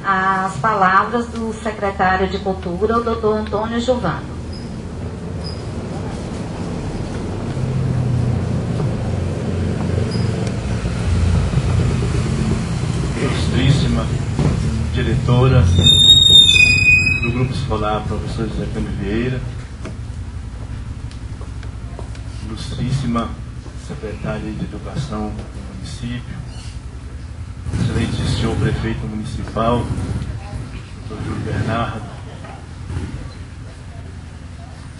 as palavras do secretário de Cultura, o doutor Antônio Giovano. Ilustríssima diretora do Grupo Escolar, professor José Cândido Vieira, ilustríssima secretária de Educação do município, excelente senhor prefeito municipal, doutor Júlio Bernardo,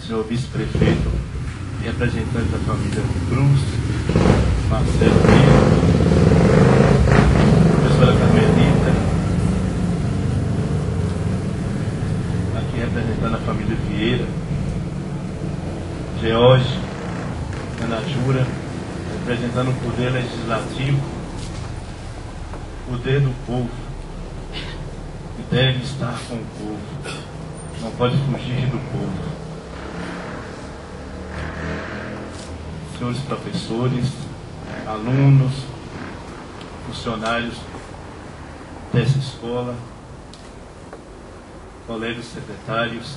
senhor vice-prefeito e representante da família Cruz, Marcelo Pinto, professora Carmelita, aqui representando a família Vieira, George, Ana Jura, representando o poder legislativo, poder do povo, que deve estar com o povo, não pode fugir do povo. Senhores professores, alunos, funcionários dessa escola, colegas secretários,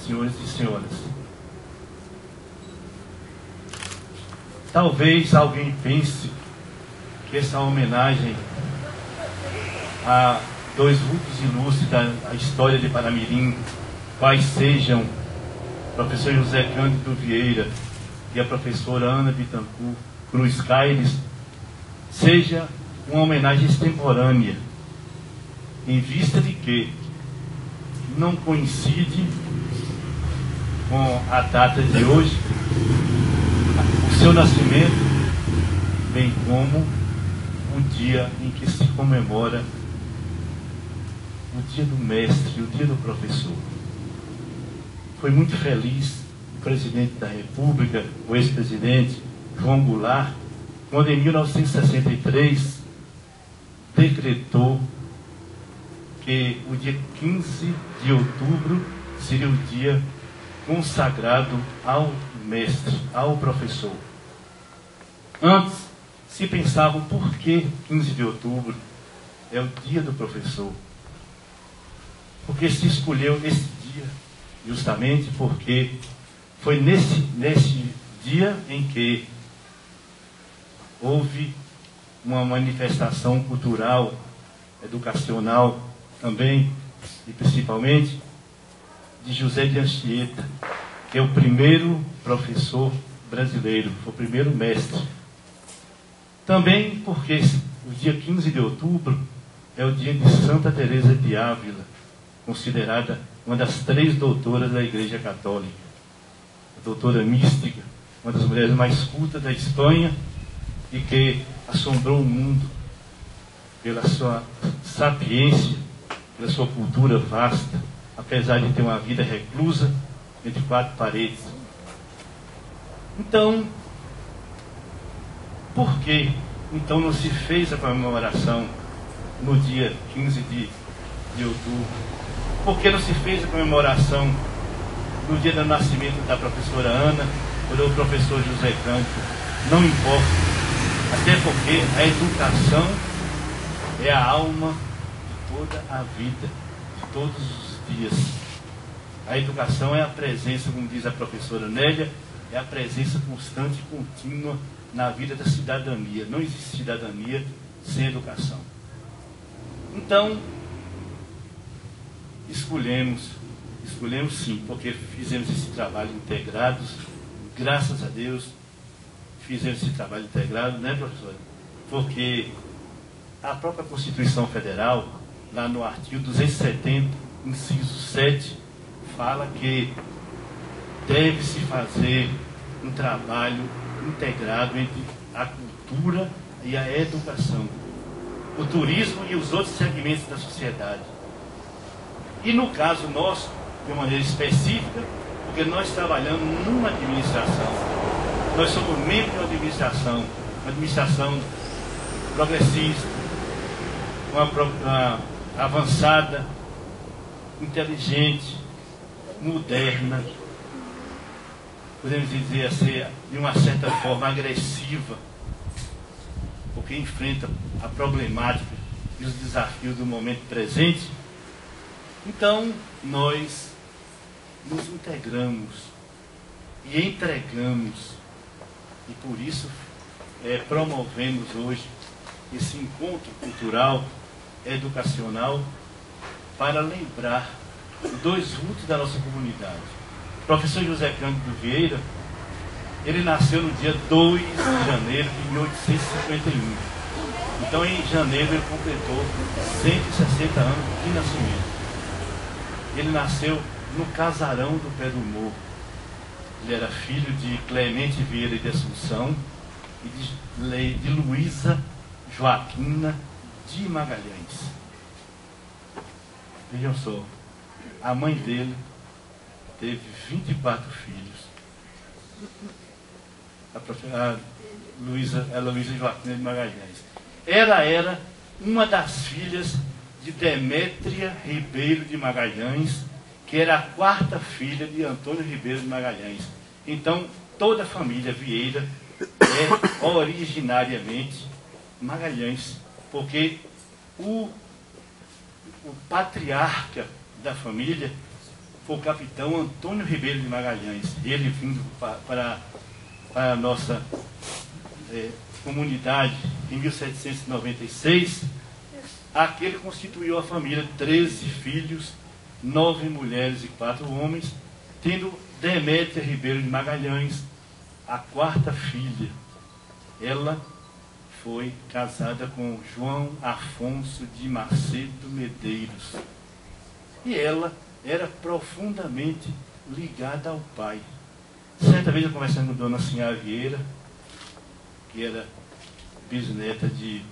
senhores e senhoras. Talvez alguém pense que essa homenagem a dois vultos ilustres da história de Paramirim, quais sejam o professor José Cândido Vieira e a professora Ana Bittencourt Cruz Caires, seja uma homenagem extemporânea, em vista de que não coincide com a data de hoje, o seu nascimento, bem como o dia em que se comemora o dia do mestre, o dia do professor. Foi muito feliz o presidente da República, o ex-presidente João Goulart, quando em 1963 decretou que o dia 15 de outubro seria o dia consagrado ao mestre, ao professor. Antes se pensava por que 15 de outubro é o dia do professor. Porque se escolheu esse dia justamente porque foi nesse dia em que houve uma manifestação cultural, educacional também, e principalmente de José de Anchieta, que é o primeiro professor brasileiro, foi o primeiro mestre. Também porque o dia 15 de outubro é o dia de Santa Teresa de Ávila, considerada uma das 3 doutoras da Igreja Católica. A doutora mística, uma das mulheres mais cultas da Espanha e que assombrou o mundo pela sua sapiência, pela sua cultura vasta, apesar de ter uma vida reclusa entre 4 paredes. Então, por que então não se fez a comemoração no dia 15 de outubro? Por que não se fez a comemoração no dia do nascimento da professora Ana ou do professor José Cândido? Não importa. Até porque a educação é a alma de toda a vida, de todos os dias. A educação é a presença, como diz a professora Nélia, é a presença constante e contínua na vida da cidadania. Não existe cidadania sem educação. Então, escolhemos sim, porque fizemos esse trabalho integrados, graças a Deus, fizemos esse trabalho integrado, né, professora? Porque a própria Constituição Federal, lá no artigo 270, inciso 7, fala que deve-se fazer um trabalho integrado entre a cultura e a educação, o turismo e os outros segmentos da sociedade. E no caso nosso, de uma maneira específica, porque nós trabalhamos numa administração, nós somos membros de uma administração progressista, uma avançada, inteligente, moderna, podemos dizer assim, de uma certa forma agressiva, porque enfrenta a problemática e os desafios do momento presente. Então, nós nos integramos e entregamos, e por isso promovemos hoje esse encontro cultural, educacional, para lembrar dois vultos da nossa comunidade. O professor José Cândido Vieira, ele nasceu no dia 2 de janeiro de 1851. Então, em janeiro, ele completou 160 anos de nascimento. Ele nasceu no casarão do Pé do Morro. Ele era filho de Clemente Vieira de Assunção e de Luísa Joaquina de Magalhães. Vejam só, a mãe dele teve 24 filhos. A Luísa Joaquina de Magalhães. Ela era uma das filhas de Demétria Ribeiro de Magalhães, que era a quarta filha de Antônio Ribeiro de Magalhães. Então, toda a família Vieira é originariamente Magalhães, porque o patriarca da família foi o capitão Antônio Ribeiro de Magalhães. Ele vindo para a nossa comunidade em 1796, aquele constituiu a família, 13 filhos, 9 mulheres e 4 homens, tendo Demétria Ribeiro de Magalhães, a quarta filha. Ela foi casada com João Afonso de Macedo Medeiros. E ela era profundamente ligada ao pai. Certa vez eu conversando com Dona Sinhá Vieira, que era bisneta de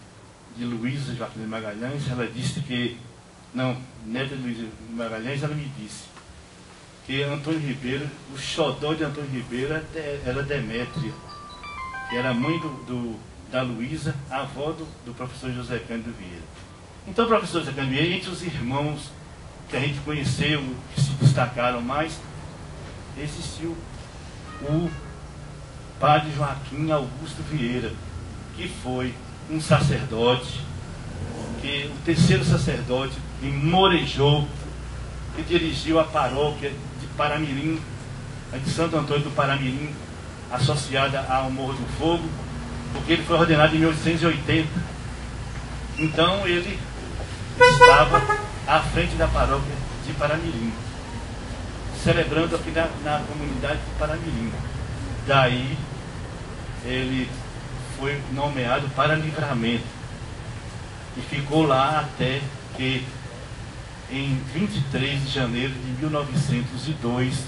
Luísa Joaquina de Magalhães, ela disse que, neta de Luísa de Magalhães, ela me disse que Antônio Ribeiro, o xodó de Antônio Ribeiro era Demétria, que era mãe da Luísa, a avó do professor José Cândido Vieira. Então, o professor José Cândido Vieira, entre os irmãos que a gente conheceu, que se destacaram mais, existiu o padre Joaquim Augusto Vieira, que foi um sacerdote, o terceiro sacerdote em Morejou, que dirigiu a paróquia de Paramirim, a de Santo Antônio do Paramirim, associada ao Morro do Fogo, porque ele foi ordenado em 1880. Então ele estava à frente da paróquia de Paramirim, celebrando aqui na comunidade de Paramirim. Daí ele foi nomeado para Livramento e ficou lá até que em 23 de janeiro de 1902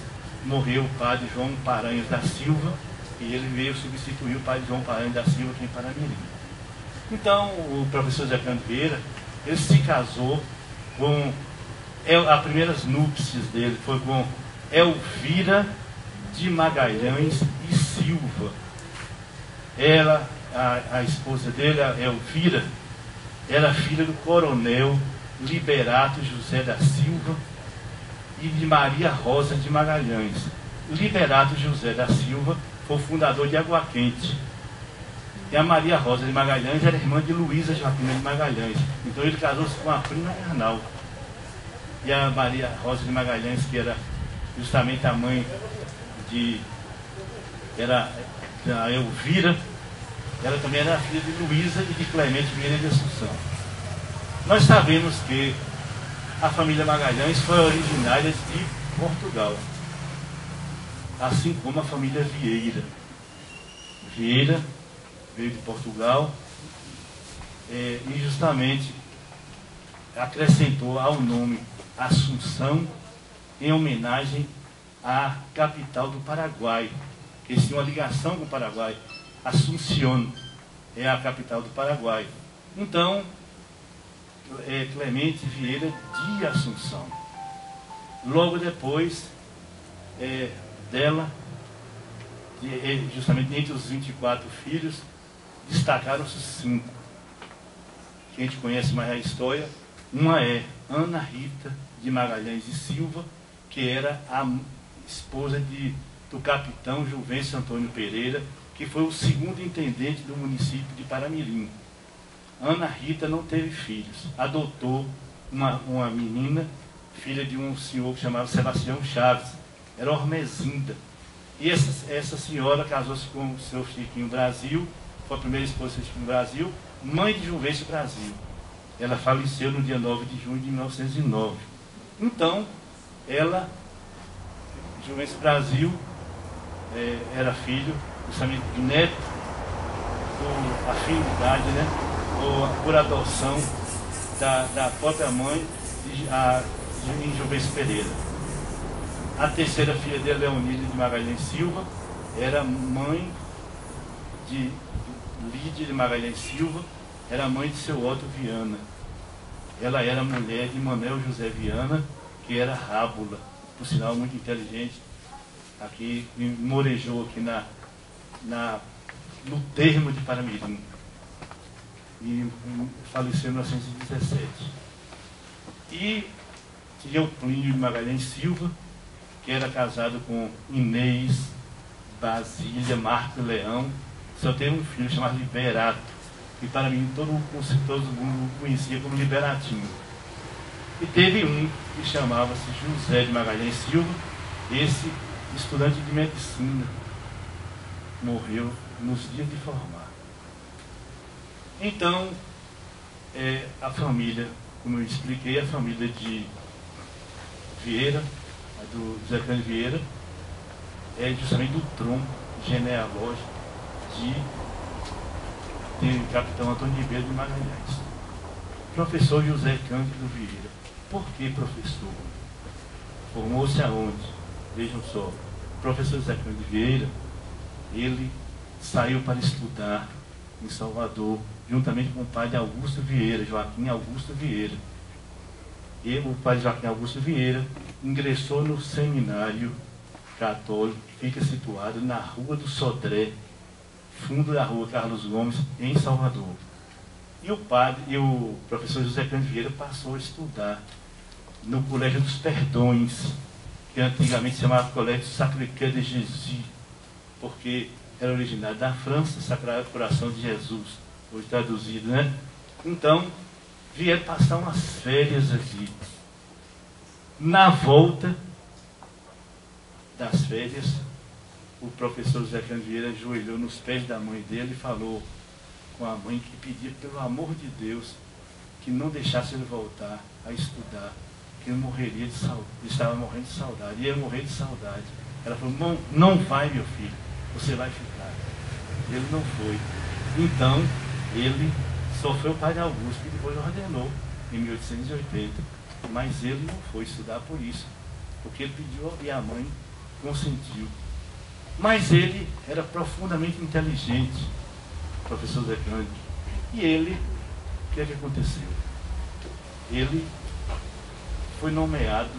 morreu o padre João Paranhos da Silva, e ele veio substituir o padre João Paranhos da Silva aqui em Paramirim. Então o professor Zé Cândido Vieira, ele se casou com as primeiras núpcias dele foi com Elvira de Magalhães e Silva. Ela, a esposa dele, a Elvira, era filha do coronel Liberato José da Silva e de Maria Rosa de Magalhães. Liberato José da Silva foi o fundador de Água Quente. E a Maria Rosa de Magalhães era irmã de Luísa Joaquina de Magalhães. Então ele casou-se com a prima Arnal. E a Maria Rosa de Magalhães, que era justamente a mãe era a Elvira, ela também era filha de Luísa e de Clemente Vieira de Assunção. Nós sabemos que a família Magalhães foi originária de Portugal, assim como a família Vieira. Vieira veio de Portugal e justamente acrescentou ao nome Assunção em homenagem à capital do Paraguai, que tinha uma ligação com o Paraguai. Assunción é a capital do Paraguai. Então, Clemente Vieira de Assunção. Logo depois dela, justamente entre os 24 filhos, destacaram-se 5, que a gente conhece mais a história. Uma é Ana Rita de Magalhães e Silva, que era a esposa do capitão Juvencio Antônio Pereira, que foi o segundo intendente do município de Paramirim. Ana Rita não teve filhos. Adotou uma menina, filha de um senhor que chamava Sebastião Chaves. Era Ormezinda. E essa senhora casou-se com o seu Chiquinho Brasil, foi a primeira esposa do Chiquinho Brasil, mãe de Juvencio Brasil. Ela faleceu no dia 9 de junho de 1909. Então, ela, Juvencio Brasil, era filho, justamente neto, por afinidade, né? Ou por adoção da própria mãe de Juvencio Pereira. A terceira filha dele, Leonília de Magalhães Silva, era mãe de Lídia de Magalhães Silva, era mãe de seu Otto Viana. Ela era mulher de Manuel José Viana, que era rábula, por sinal muito inteligente, aqui morejou aqui no termo de Paramirim. E faleceu em 1917. E tinha o Plínio de Magalhães Silva, que era casado com Inês Basília Marco Leão, só teve um filho chamado Liberato, que para mim todo mundo conhecia como Liberatinho. E teve um que chamava-se José de Magalhães Silva, esse estudante de medicina, morreu nos dias de formar. Então, a família, como eu expliquei, a família de Vieira, do José Cândido Vieira, é justamente do tronco genealógico de capitão Antônio Ribeiro de Magalhães. Professor José Cândido Vieira. Por que professor? Formou-se aonde? Vejam só, o professor José Cândido Vieira, ele saiu para estudar em Salvador, juntamente com o padre Augusto Vieira, Joaquim Augusto Vieira. E o padre Joaquim Augusto Vieira ingressou no seminário católico, que fica situado na Rua do Sodré, fundo da Rua Carlos Gomes, em Salvador. E o professor José Cândido Vieira passou a estudar no Colégio dos Perdões, que antigamente se chamava Colégio Sacré-Cœur de Jésus, porque era originário da França, Sagrado Coração de Jesus, hoje traduzido, né? Então, vieram passar umas férias aqui. Na volta das férias, o professor José Cândido Vieira ajoelhou nos pés da mãe dele e falou com a mãe que pedia, pelo amor de Deus, que não deixasse ele voltar a estudar, que ele morreria de saudade, estava morrendo de saudade, ia morrer de saudade. Ela falou, não vai, meu filho, você vai ficar. Ele não foi. Então, ele sofreu o padre Augusto, que depois ordenou em 1880, mas ele não foi estudar por isso, porque ele pediu e a mãe consentiu. Mas ele era profundamente inteligente, o professor Zé Cândido. E ele, o que é que aconteceu? Ele foi nomeado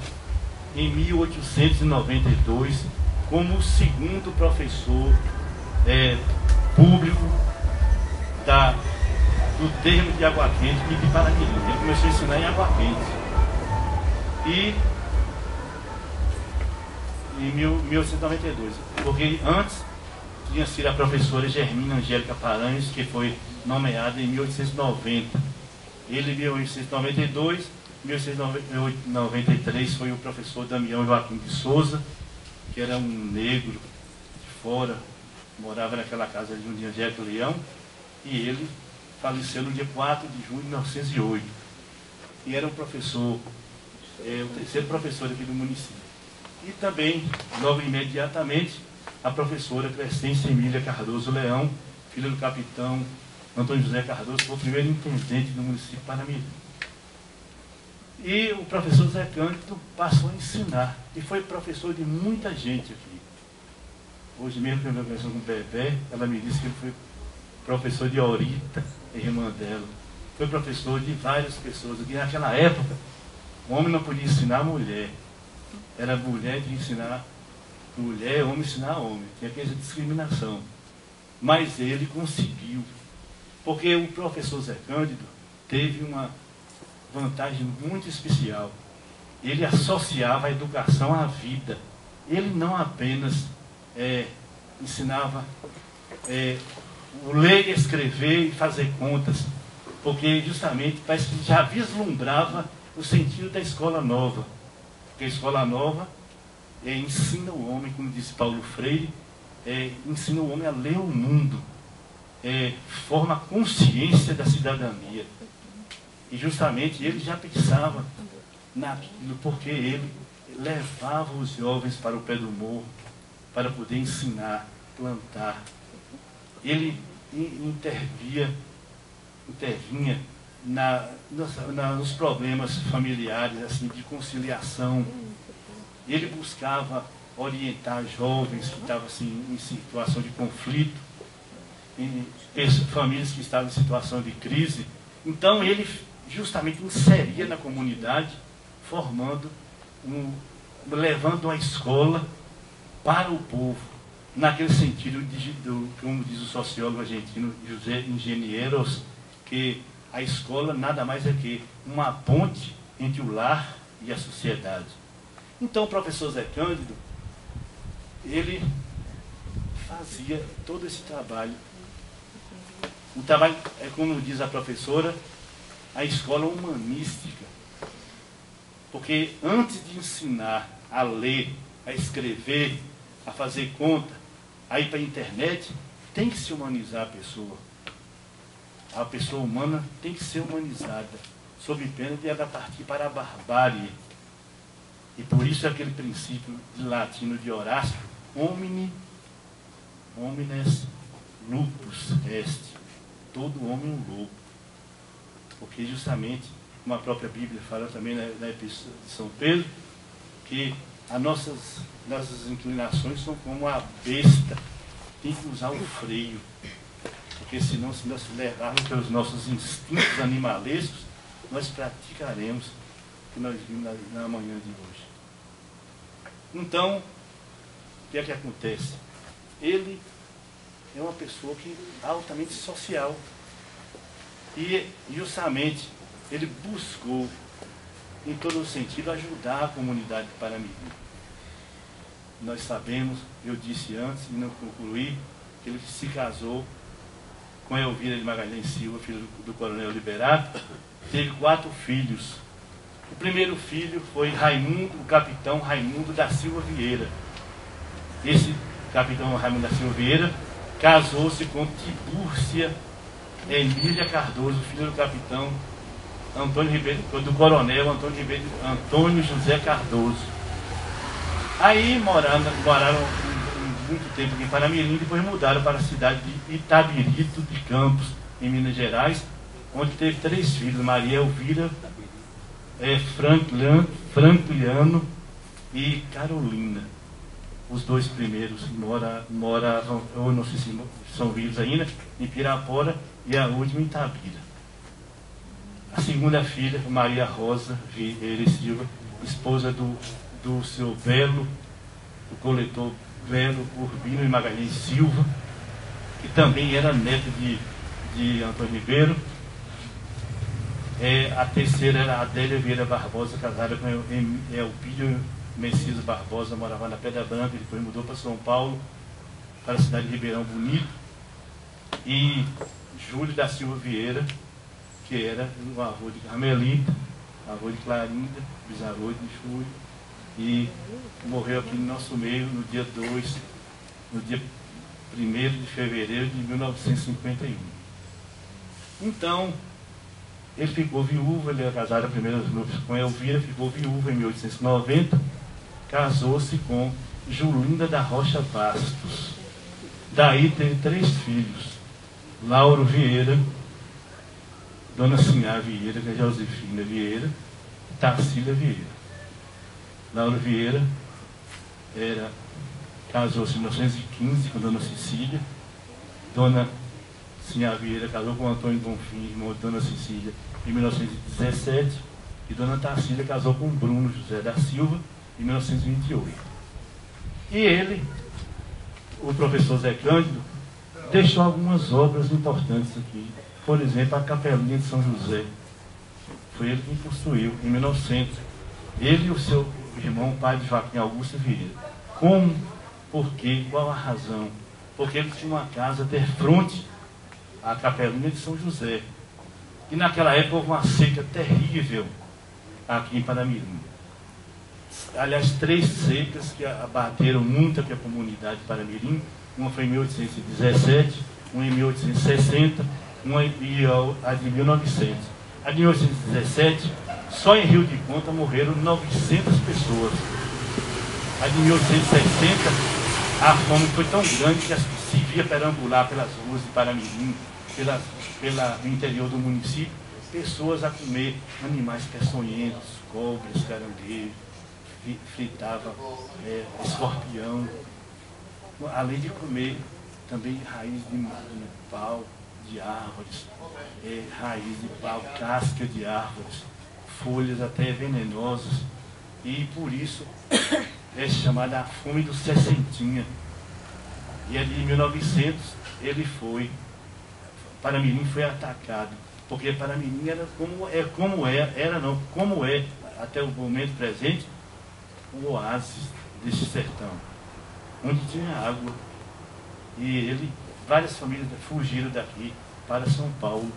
em 1892 como o segundo professor público do termo de Água Quente e de Paramirim. Ele começou a ensinar em Água Quente. E em 1892, porque antes tinha sido a professora Germina Angélica Paranhos, que foi nomeada em 1890. Ele, em 1892, em 1893, foi o professor Damião Joaquim de Souza, que era um negro de fora, morava naquela casa de Angélica Leão, e ele faleceu no dia 4 de junho de 1908. E era um professor, o terceiro professor aqui do município. E também, logo imediatamente, a professora Crescência Emília Cardoso Leão, filha do capitão Antônio José Cardoso, foi o primeiro intendente do município de Paramirim. E o professor Zé Cândido passou a ensinar, e foi professor de muita gente aqui. Hoje mesmo, quando eu conversei com o Bebé, ela me disse que ele foi professor de Aurita, irmã dela. Foi professor de várias pessoas, que naquela época, o homem não podia ensinar a mulher. Era mulher de ensinar mulher, homem ensinar homem. Tinha aquela discriminação. Mas ele conseguiu. Porque o professor Zé Cândido teve uma vantagem muito especial. Ele associava a educação à vida. Ele não apenas ensinava o ler, escrever e fazer contas. porque justamente parece que já vislumbrava o sentido da escola nova. Porque a escola nova ensina o homem, como disse Paulo Freire, ensina o homem a ler o mundo, forma a consciência da cidadania. E justamente ele já pensava naquilo, porque ele levava os jovens para o pé do morro, para poder ensinar, plantar. Ele intervinha nos problemas familiares, assim, de conciliação. Ele buscava orientar jovens que estavam assim, em situação de conflito, famílias que estavam em situação de crise. Então ele justamente inseria na comunidade, levando a escola para o povo, naquele sentido como diz o sociólogo argentino José Ingenieros, que a escola nada mais é que uma ponte entre o lar e a sociedade. Então o professor Zé Cândido, ele fazia todo esse trabalho. O trabalho é, como diz a professora, a escola humanística. Porque antes de ensinar a ler, a escrever, a fazer conta, a ir para a internet, tem que se humanizar a pessoa. A pessoa humana tem que ser humanizada, sob pena de ela partir para a barbárie. E por isso aquele princípio de latino de Horácio, homines lupus est, todo homem um lobo. Porque justamente, como a própria Bíblia fala também na Epístola de São Pedro, que as nossas inclinações são como a besta, tem que usar o freio. Porque senão, se nós levarmos pelos nossos instintos animalescos, nós praticaremos o que nós vimos na manhã de hoje. Então, o que é que acontece? Ele é uma pessoa que é altamente social. E justamente ele buscou, em todo o sentido, ajudar a comunidade de Paramirim. Nós sabemos, eu disse antes e não concluí, que ele se casou com Elvira de Magalhães Silva, filho do coronel Liberato, teve 4 filhos. O primeiro filho foi o capitão Raimundo da Silva Vieira. Esse capitão Raimundo da Silva Vieira casou-se com Tibúrcia Emília Cardoso, filho do capitão do coronel Antônio José Cardoso. Aí moraram muito tempo aqui em Paramirim, depois mudaram para a cidade de Itabirito de Campos, em Minas Gerais, onde teve 3 filhos, Maria Elvira, Francliano e Carolina. Os 2 primeiros moravam, eu não sei se são vivos ainda, em Pirapora, e a última em Itabira. A segunda filha, Maria Rosa Vieira Silva, esposa do seu Belo, o coletor Belo Urbino e Magalhães Silva, que também era neto de Antônio Ribeiro. A terceira era Adélia Vieira Barbosa, casada com Elpídio Messias Barbosa, morava na Pedra Branca, depois mudou para São Paulo, para a cidade de Ribeirão Bonito. E Júlio da Silva Vieira, que era o avô de Carmelita, avô de Clarinda, bisavô de Júlio, e morreu aqui no nosso meio no dia 1º de fevereiro de 1951. Então, ele ficou viúvo, ele era casado a primeiras núpcias com Elvira, ficou viúvo em 1890, casou-se com Julinda da Rocha Bastos. Daí teve 3 filhos, Lauro Vieira, Dona Sinhá Vieira, que é Josefina Vieira, e Tarsília Vieira. Lauro Vieira casou-se em 1915 com Dona Cecília, Dona Sinhá Vieira casou com Antônio Bonfim, irmão de Dona Cecília, em 1917, e Dona Tarsília casou com Bruno José da Silva, em 1928. E ele, o professor Zé Cândido, deixou algumas obras importantes aqui. Por exemplo, a Capelinha de São José. Foi ele que construiu, em 1900. Ele e o seu irmão, pai de Joaquim Augusto Vieira. Como? Por quê? Qual a razão? Porque ele tinha uma casa de frente à Capelinha de São José. E naquela época houve uma seca terrível aqui em Paramirim. Aliás, 3 secas que abateram muito aqui a comunidade de Paramirim. Uma foi em 1817, uma em 1860, uma e a de 1900. A de 1817, só em Rio de Conta morreram 900 pessoas. A de 1860, a fome foi tão grande que se via perambular pelas ruas de Paramirim, pelo interior do município, pessoas a comer animais peçonhentos, cobras, caranguejos, fritava escorpião, além de comer também raiz de pau de árvores, raiz de pau, casca de árvores, folhas até venenosas, e por isso é chamada a fome do Sessentinha. E ali em 1900 Paramirim foi atacado, porque Paramirim era como é até o momento presente, o oásis desse sertão, onde tinha água. E várias famílias fugiram daqui para São Paulo.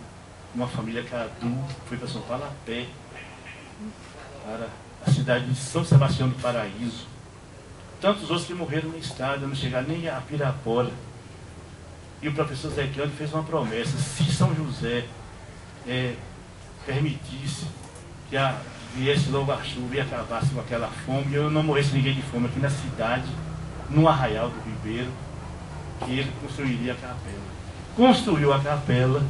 Uma família Cadu foi para São Paulo a pé, para a cidade de São Sebastião do Paraíso. Tantos outros que morreram na estrada, não chegaram nem a Pirapora. E o professor Zé Cândido fez uma promessa: se São José permitisse que viesse logo a chuva e acabasse com aquela fome, eu não morresse ninguém de fome aqui na cidade, no Arraial do Ribeiro, que ele construiria a capela. Construiu a capela,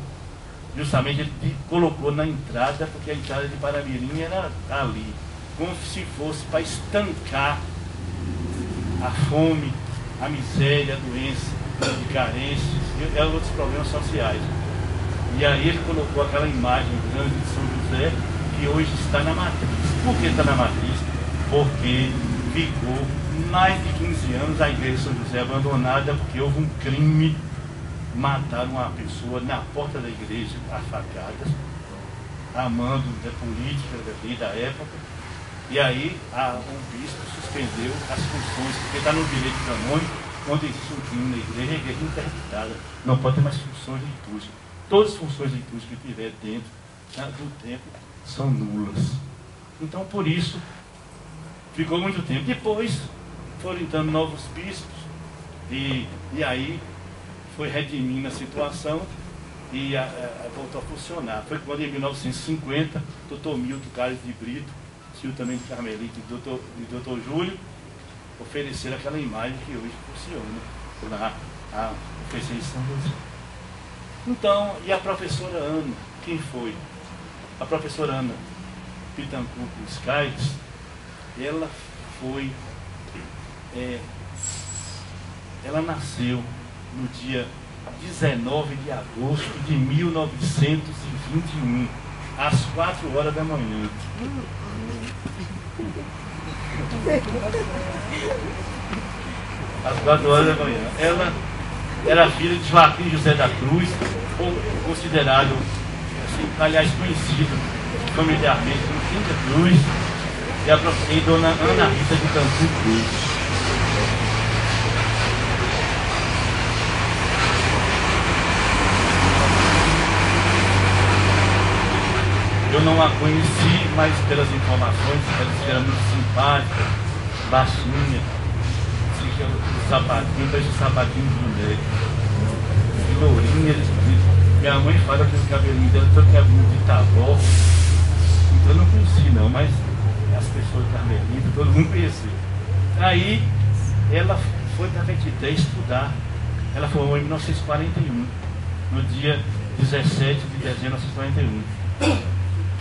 justamente ele colocou na entrada, porque a entrada de Paramirim era ali, como se fosse para estancar a fome, a miséria, a doença, de carências e outros problemas sociais. E aí ele colocou aquela imagem grande de São José, que hoje está na matriz. Por que está na matriz? Porque ficou mais de 15 anos a igreja de São José abandonada, porque houve um crime, mataram uma pessoa na porta da igreja, a facadas, amando da política da lei da época. E aí o bispo suspendeu as funções, porque está no direito canônico, onde existe um crime na igreja, a igreja é interditada, não pode ter mais funções litúrgicas. Todas as funções litúrgicas que tiver dentro do templo são nulas. Então, por isso, ficou muito tempo. Depois, foram entrando novos bispos, e aí foi redimindo a situação e voltou a funcionar. Foi quando, em 1950, doutor Milton Carlos de Brito, tio também de Carmelita e doutor Júlio, ofereceram aquela imagem que hoje funciona lá, a oferecer São José. Então, e a professora Ana, quem foi? A professora Ana Pittencourt Scaires, ela foi, ela nasceu no dia 19 de agosto de 1921, às 4 horas da manhã. Às 4 horas da manhã. Ela era filha de Joaquim José da Cruz, considerado, assim, aliás, conhecido familiarmente como Quinta Cruz, e dona Ana Rita de Campo Cruz. Eu não a conheci, mas pelas informações, ela era muito simpática, baixinha, o sapatinho, parece um sapatinho de mulher, lourinha. Minha mãe fala que esse cabelinho dela todo cabelinho de tabó, então eu não conheci não, mas as pessoas carmelitas, todo mundo conhecia. Aí ela foi para a Vetité estudar. Ela formou em 1941, no dia 17 de dezembro de 1941.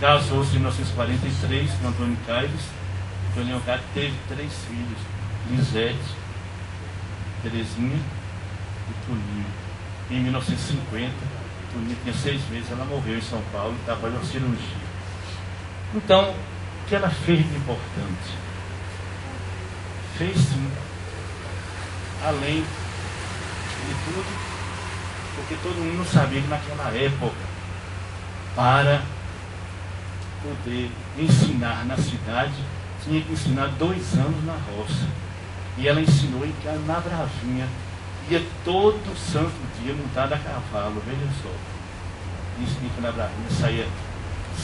Casou-se em 1943 com Antônio Caires. Antônio Caires teve 3 filhos: Lisete, Terezinha e Toninho. Em 1950, Toninho tinha 6 meses, ela morreu em São Paulo e estava fazendo cirurgia. Então, o que ela fez de importante? Fez sim, além de tudo, porque todo mundo sabia que naquela época, para poder ensinar na cidade, tinha que ensinar 2 anos na roça. E ela ensinou em na Bravinha, ia todo santo dia montada a cavalo, veja só. inscrito na Brasília, saía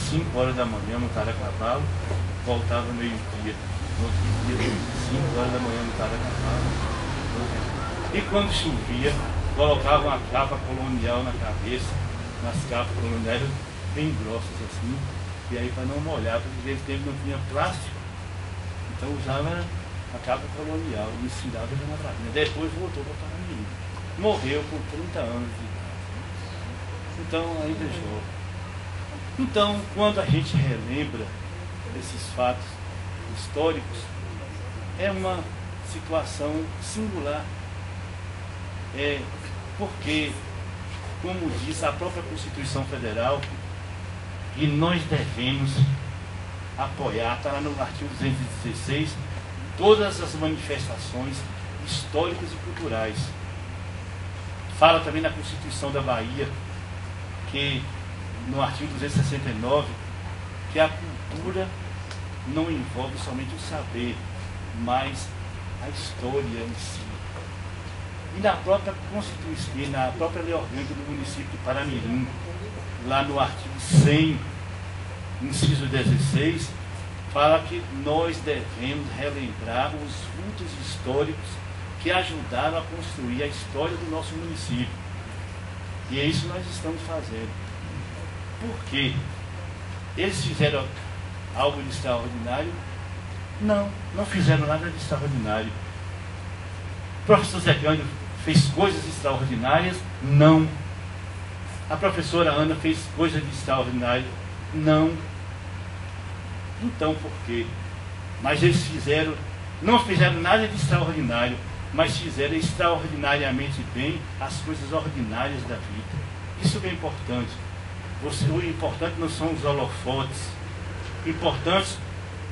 5 horas da manhã, montado a cavalo, voltava meio-dia. No outro dia, 5 horas da manhã, montado a cavalo. E quando chovia, colocava uma capa colonial na cabeça, nas capas coloniais bem grossas assim, e aí para não molhar, porque nesse tempo não tinha plástico, então usava a capa colonial e ensinava já na Brasília. Depois voltou para Paramirim. Morreu com 30 anos de idade. Então ainda é jovem. Então, quando a gente relembra esses fatos históricos, é uma situação singular. Porque, como diz a própria Constituição Federal, e nós devemos apoiar, está lá no artigo 216, todas as manifestações históricas e culturais. Fala também na Constituição da Bahia, que no artigo 269, que a cultura não envolve somente o saber, mas a história em si. E na própria Constituição, e na própria lei orgânica do município de Paramirim, lá no artigo 100, inciso 16, fala que nós devemos relembrar os frutos históricos que ajudaram a construir a história do nosso município. E é isso que nós estamos fazendo. Por quê? Eles fizeram algo de extraordinário? Não, não fizeram nada de extraordinário. O professor Zé Cândido fez coisas extraordinárias? Não. A professora Ana fez coisas de extraordinário? Não. Então por quê? Mas eles não fizeram nada de extraordinário, mas fizeram extraordinariamente bem as coisas ordinárias da vida. Isso é importante. O importante não são os holofotes, o importante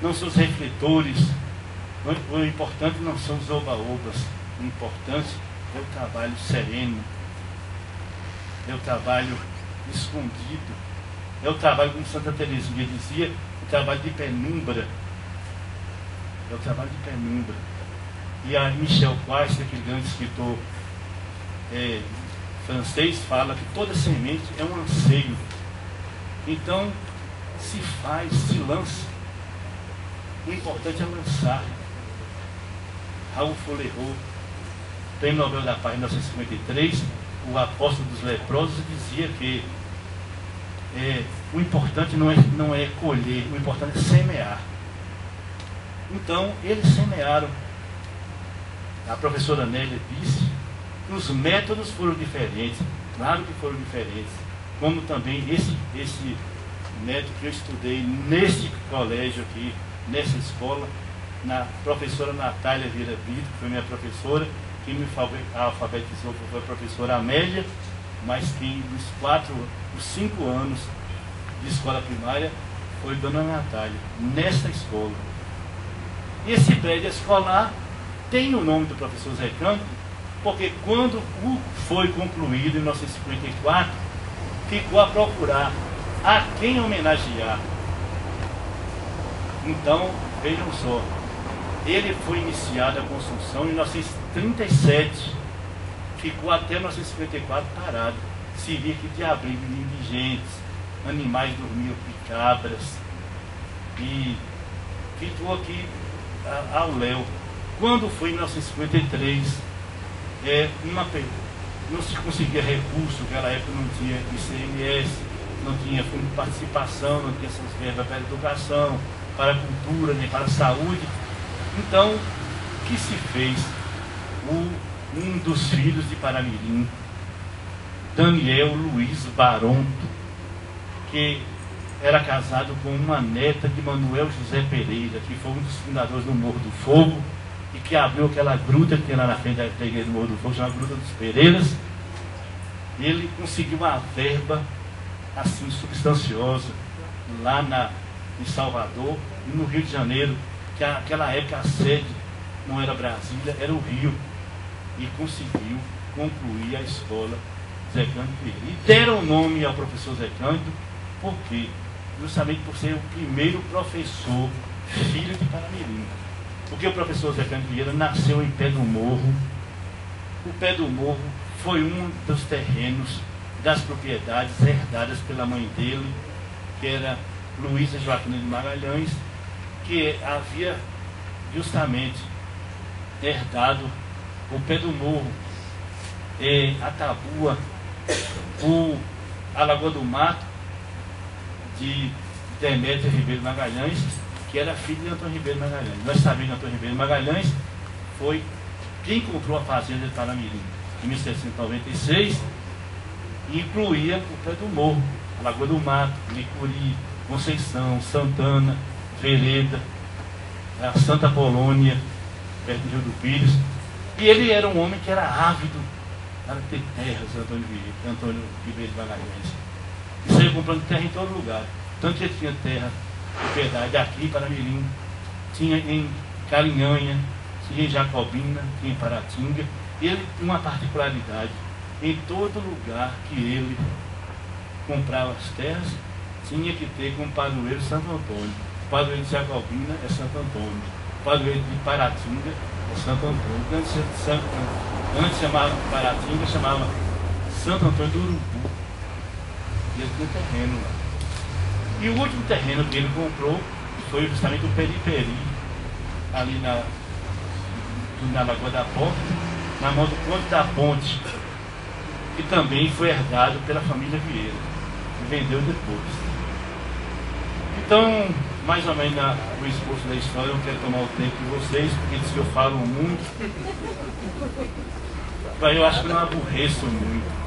não são os refletores, o importante não são os oba-obas, o importante é o trabalho sereno, é o trabalho escondido, é o trabalho, como Santa Teresinha dizia, o trabalho de penumbra. É o trabalho de penumbra. E a Michel Quast, aquele grande escritor francês, fala que toda semente é um anseio. Então, se faz, se lança. O importante é lançar. Raul Folerot, Prêmio Nobel da Paz em 1953, o apóstolo dos leprosos, dizia que o importante não é colher, o importante é semear. Então, eles semearam. A professora Nélia disse que os métodos foram diferentes, claro que foram diferentes, como também esse método que eu estudei nesse colégio aqui, nessa escola, na professora Natália Vieira Brito, que foi minha professora, quem me alfabetizou foi a professora Amélia, mas quem os 5 anos de escola primária foi Dona Natália, nessa escola. E esse prédio escolar tem o nome do professor Zé Cândido, porque quando foi concluído em 1954, ficou a procurar a quem homenagear. Então, vejam só, ele foi iniciado a construção em 1937, ficou até 1954 parado. Se via que de abrigo de indigentes, animais dormiam com cabras, e ficou aqui ao léu. Quando foi em 1953, não se conseguia recurso, naquela época não tinha ICMS, não tinha fundo de participação, não tinha essas verbas para a educação, para a cultura, nem para a saúde. Então, o que se fez? Um dos filhos de Paramirim, Daniel Luiz Baronto, que era casado com uma neta de Manuel José Pereira, que foi um dos fundadores do Morro do Fogo, e que abriu aquela gruta que tem lá na frente da igreja do Morro do Fogo, chamada Gruta dos Pereiras. Ele conseguiu uma verba assim substanciosa lá em Salvador e no Rio de Janeiro, que naquela época a sede não era Brasília, era o Rio, e conseguiu concluir a escola Zé Cândido Vieira. E deram o nome ao professor Zé Cândido, por quê? Justamente por ser o primeiro professor filho de Paramirim. Porque o professor Zé Cândido Vieira nasceu em Pé do Morro. O Pé do Morro foi um dos terrenos das propriedades herdadas pela mãe dele, que era Luísa Joaquina de Magalhães, que havia justamente herdado o Pé do Morro, a Tabua, a Lagoa do Mato, de Demétrio Ribeiro Magalhães, que era filho de Antônio Ribeiro Magalhães. Nós sabemos que Antônio Ribeiro Magalhães foi quem comprou a fazenda de Paramirim em 1796, e incluía o Pé do Morro, a Lagoa do Mato, Licuri, Conceição, Santana, Vereda, a Santa Polônia, perto do Rio do Pires. E ele era um homem que era ávido para ter terras, Antônio Ribeiro Magalhães. E saía comprando terra em todo lugar. Tanto que ele tinha terra, propriedade aqui para Mirim, tinha em Carinhanha, tinha em Jacobina, tinha em Paratinga. E ele tinha uma particularidade: em todo lugar que ele comprava as terras, tinha que ter como padroeiro Santo Antônio. O padroeiro de Jacobina é Santo Antônio. O padroeiro de Paratinga é Santo Antônio. Antes chamava Paratinga, chamava Santo Antônio do Urubu. E ele tinha terreno lá. E o último terreno que ele comprou foi justamente o Periperi, ali na Lagoa da Porta, na mão do Conde da Ponte, que também foi herdado pela família Vieira, e vendeu depois. Então, mais ou menos o esforço da história, eu não quero tomar o tempo de vocês, porque diz que eu falo muito, mas eu acho que não aborreço muito.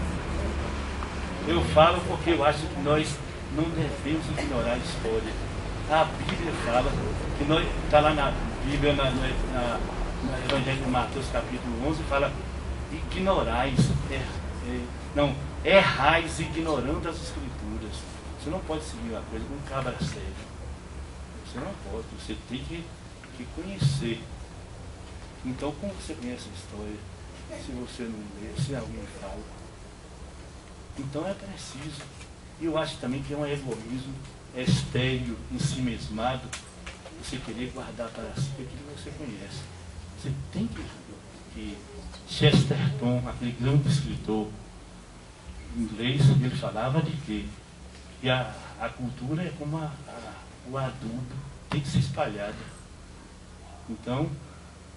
Eu falo porque eu acho que nós não devemos ignorar a história. A Bíblia fala, que nós, está lá na Bíblia, no Evangelho de Mateus, capítulo 11, fala: ignorais, errais ignorando as Escrituras. Você não pode seguir uma coisa com cabra cega. Você não pode, você tem que conhecer. Então, como você conhece a história, se você não lê, se alguém fala? Então é preciso. E eu acho também que é um egoísmo estéril, ensimesmado, você querer guardar para si aquilo que você conhece. Você tem que Chesterton, aquele grande escritor inglês, ele falava de que a cultura é como o adubo, tem que ser espalhada. Então,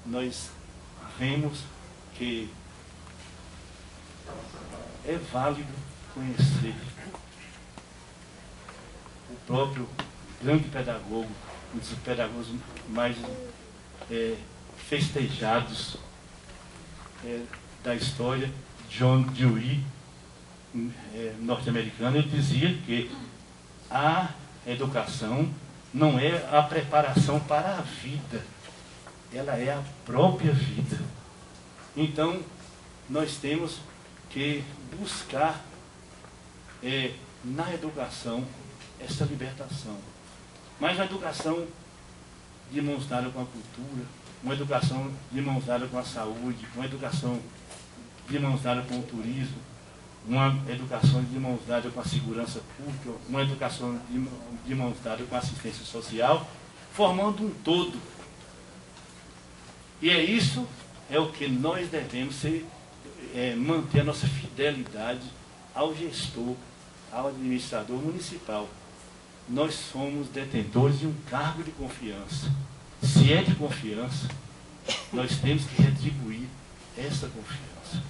nós vemos que é válido conhecer o próprio grande pedagogo, um dos pedagogos mais festejados da história, John Dewey, norte-americano. Ele dizia que a educação não é a preparação para a vida, ela é a própria vida. Então, nós temos que buscar na educação essa libertação. Mas uma educação de mãos dadas com a cultura, uma educação de mãos dadas com a saúde, uma educação de mãos dadas com o turismo, uma educação de mãos dadas com a segurança pública, uma educação de mãos dadas com a assistência social, formando um todo. E isso é o que nós devemos manter a nossa fidelidade ao gestor, ao administrador municipal. Nós somos detentores de um cargo de confiança. Se é de confiança, nós temos que retribuir essa confiança.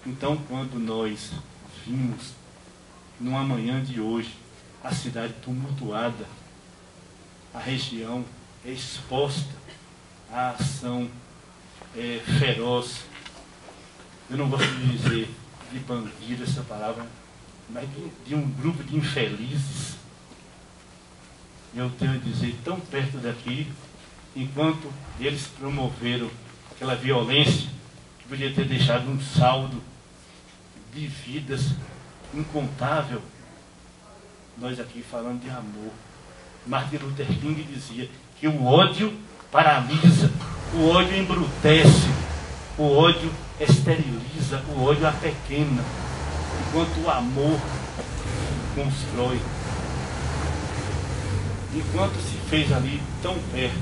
Então, quando nós vimos, numa manhã de hoje, a cidade tumultuada, a região exposta à ação feroz, eu não gosto de dizer de bandido essa palavra, mas de um grupo de infelizes, eu tenho a dizer, tão perto daqui, enquanto eles promoveram aquela violência, que podia ter deixado um saldo de vidas incontável, nós aqui falando de amor. Martin Luther King dizia que o ódio paralisa, o ódio embrutece, o ódio esteriliza, o ódio apequena, enquanto o amor constrói. Enquanto se fez ali tão perto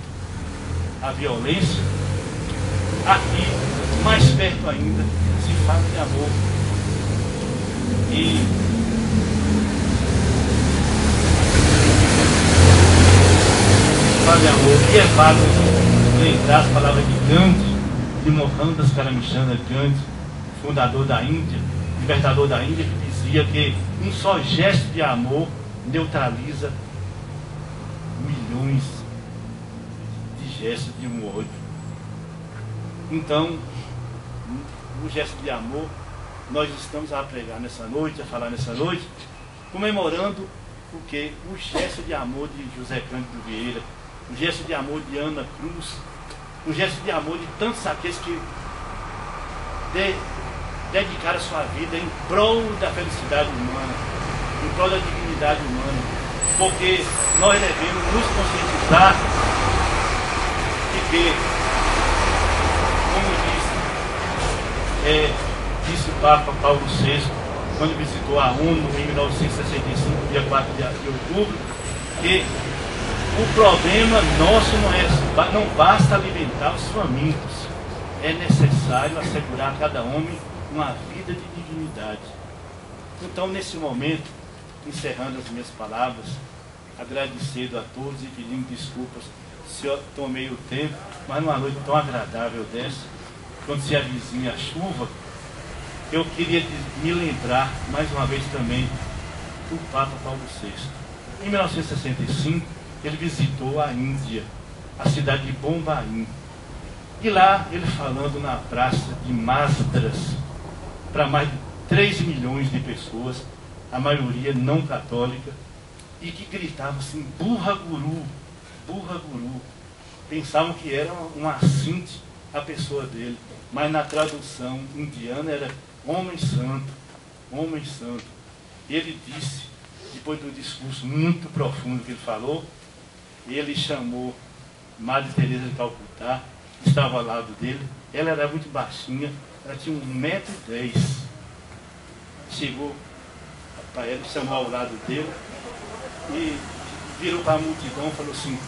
a violência, aqui, mais perto ainda, se fala de amor. E fala amor, e é válido lembrar as palavras de Gandhi, de Mohandas Karamchand Gandhi, fundador da Índia, libertador da Índia, que dizia que um só gesto de amor neutraliza milhões de gestos de um ódio. Então, o gesto de amor, nós estamos a pregar nessa noite, a falar nessa noite, comemorando o que? O gesto de amor de José Cândido Vieira, o gesto de amor de Ana Cruz, o gesto de amor de tantos aqueles que dedicaram a sua vida em prol da felicidade humana, em prol da dignidade humana, porque nós devemos nos conscientizar de que, como disse o Papa Paulo VI, quando visitou a ONU em 1965, dia 4 de outubro, que o problema nosso não basta alimentar os famintos, é necessário assegurar a cada homem uma vida de dignidade. Então, nesse momento, encerrando as minhas palavras, agradecendo a todos e pedindo desculpas se eu tomei o tempo, mas numa noite tão agradável dessa, quando se avizinha a chuva, eu queria me lembrar mais uma vez também do Papa Paulo VI. Em 1965, ele visitou a Índia, a cidade de Bombaim. E lá, ele falando na praça de Masdras, para mais de 3 milhões de pessoas, a maioria não católica, e que gritavam assim, burra guru, burra guru. Pensavam que era um assinte à pessoa dele, mas na tradução indiana era homem santo, homem santo. E ele disse, depois do discurso muito profundo que ele falou, ele chamou Madre Teresa de Calcutá, que estava ao lado dele. Ela era muito baixinha, ela tinha 1,10 m. Chegou para ele, chamou ao lado dele e virou para a multidão e falou assim,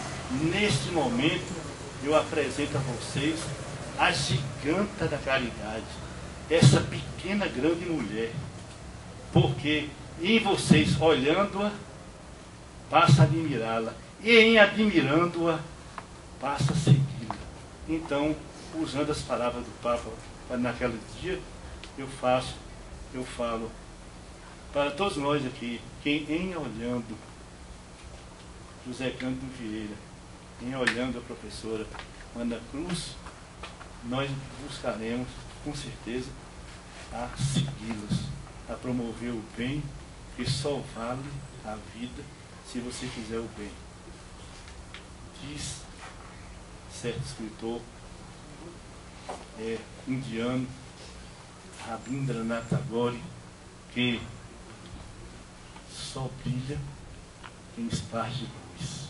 neste momento eu apresento a vocês a giganta da caridade, essa pequena grande mulher, porque em vocês olhando-a, passa a admirá-la, e em admirando-a, passa a segui-la. Então, usando as palavras do Papa naquele dia, eu falo para todos nós aqui, que em olhando José Cândido Vieira, em olhando a professora Ana Cruz, nós buscaremos, com certeza, a segui-las, a promover o bem, que só vale a vida se você fizer o bem. Diz certo escritor indiano, Rabindranath Tagore, que só brilha quem esparge luz.